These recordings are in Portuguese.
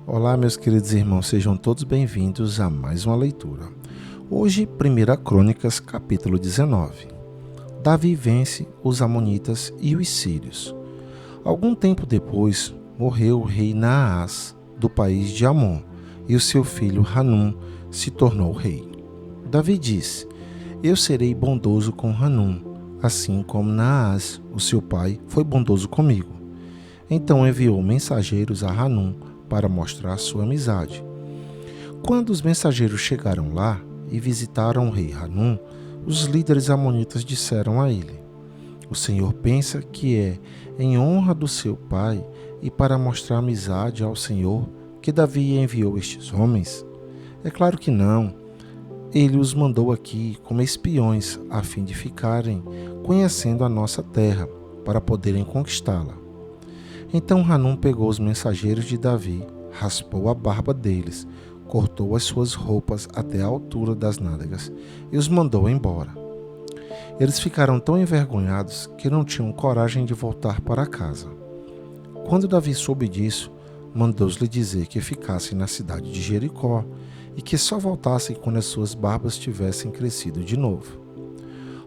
Olá, meus queridos irmãos, sejam todos bem-vindos a mais uma leitura. Hoje, 1 Crônicas, capítulo 19. Davi vence os amonitas e os sírios. Algum tempo depois, morreu o rei Naás, do país de Amon, e o seu filho Hanum se tornou rei. Davi disse: Eu serei bondoso com Hanum, assim como Naás, o seu pai, foi bondoso comigo. Então enviou mensageiros a Hanum para mostrar sua amizade. Quando os mensageiros chegaram lá e visitaram o rei Hanum, os líderes amonitas disseram a ele: O Senhor pensa que é em honra do seu pai e para mostrar amizade ao Senhor que Davi enviou estes homens? É claro que não. Ele os mandou aqui como espiões a fim de ficarem conhecendo a nossa terra para poderem conquistá-la. Então Hanum pegou os mensageiros de Davi, raspou a barba deles, cortou as suas roupas até a altura das nádegas e os mandou embora. Eles ficaram tão envergonhados que não tinham coragem de voltar para casa. Quando Davi soube disso, mandou-lhe dizer que ficassem na cidade de Jericó e que só voltassem quando as suas barbas tivessem crescido de novo.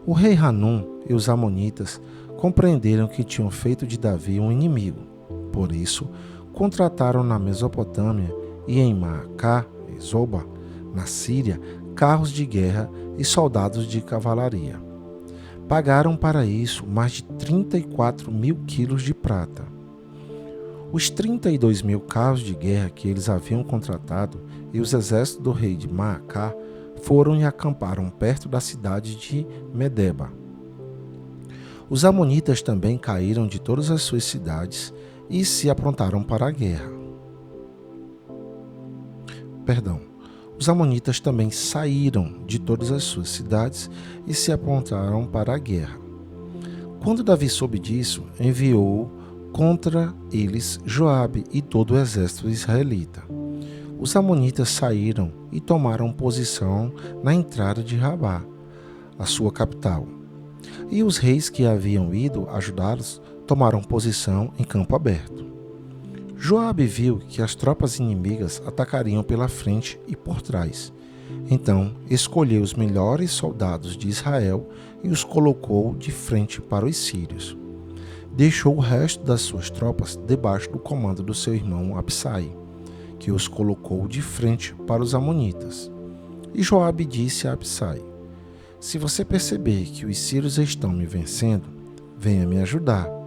O rei Hanum e os amonitas compreenderam que tinham feito de Davi um inimigo. Por isso, contrataram na Mesopotâmia e em Maacá e Zoba, na Síria, carros de guerra e soldados de cavalaria. Pagaram para isso mais de 34 mil quilos de prata. Os 32 mil carros de guerra que eles haviam contratado e os exércitos do rei de Maacá foram e acamparam perto da cidade de Medeba. Os amonitas também caíram de todas as suas cidades e se aprontaram para a guerra. Os amonitas também saíram de todas as suas cidades e se aprontaram para a guerra. Quando Davi soube disso, enviou contra eles Joabe e todo o exército israelita. Os amonitas saíram e tomaram posição na entrada de Rabá, a sua capital. E os reis que haviam ido ajudá-los tomaram posição em campo aberto. Joabe viu que as tropas inimigas atacariam pela frente e por trás. Então escolheu os melhores soldados de Israel e os colocou de frente para os sírios. Deixou o resto das suas tropas debaixo do comando do seu irmão Absai, que os colocou de frente para os amonitas. E Joabe disse a Absai: Se você perceber que os sírios estão me vencendo, venha me ajudar.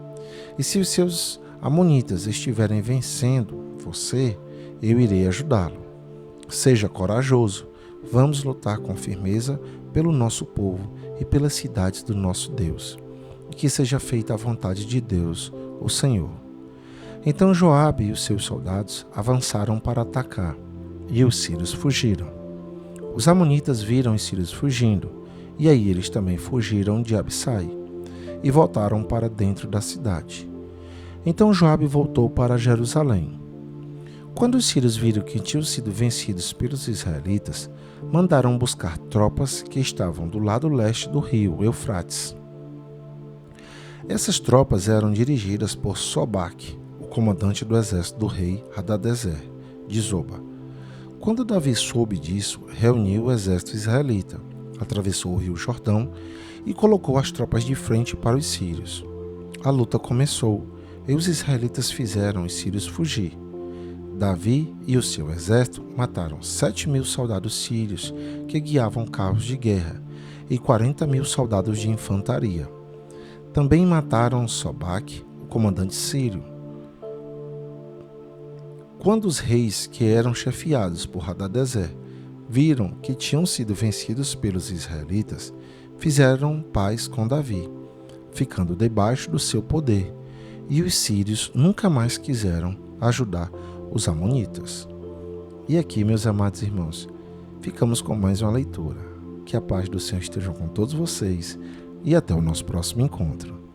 E se os seus amonitas estiverem vencendo você, eu irei ajudá-lo. Seja corajoso, vamos lutar com firmeza pelo nosso povo e pelas cidades do nosso Deus. E que seja feita a vontade de Deus, o Senhor. Então Joabe e os seus soldados avançaram para atacar, e os sírios fugiram. Os amonitas viram os sírios fugindo, e aí eles também fugiram de Absai, e voltaram para dentro da cidade. Então Joabe voltou para Jerusalém. Quando os sírios viram que tinham sido vencidos pelos israelitas, mandaram buscar tropas que estavam do lado leste do rio Eufrates. Essas tropas eram dirigidas por Sobaque, o comandante do exército do rei Hadadezer, de Zoba. Quando Davi soube disso, reuniu o exército israelita, atravessou o rio Jordão e colocou as tropas de frente para os sírios. A luta começou e os israelitas fizeram os sírios fugir. Davi e o seu exército mataram 7.000 soldados sírios que guiavam carros de guerra e 40.000 soldados de infantaria. Também mataram Sobaque, o comandante sírio. Quando os reis que eram chefiados por Hadadezer viram que tinham sido vencidos pelos israelitas, fizeram paz com Davi, ficando debaixo do seu poder, e os sírios nunca mais quiseram ajudar os amonitas. E aqui, meus amados irmãos, ficamos com mais uma leitura. Que a paz do Senhor esteja com todos vocês e até o nosso próximo encontro.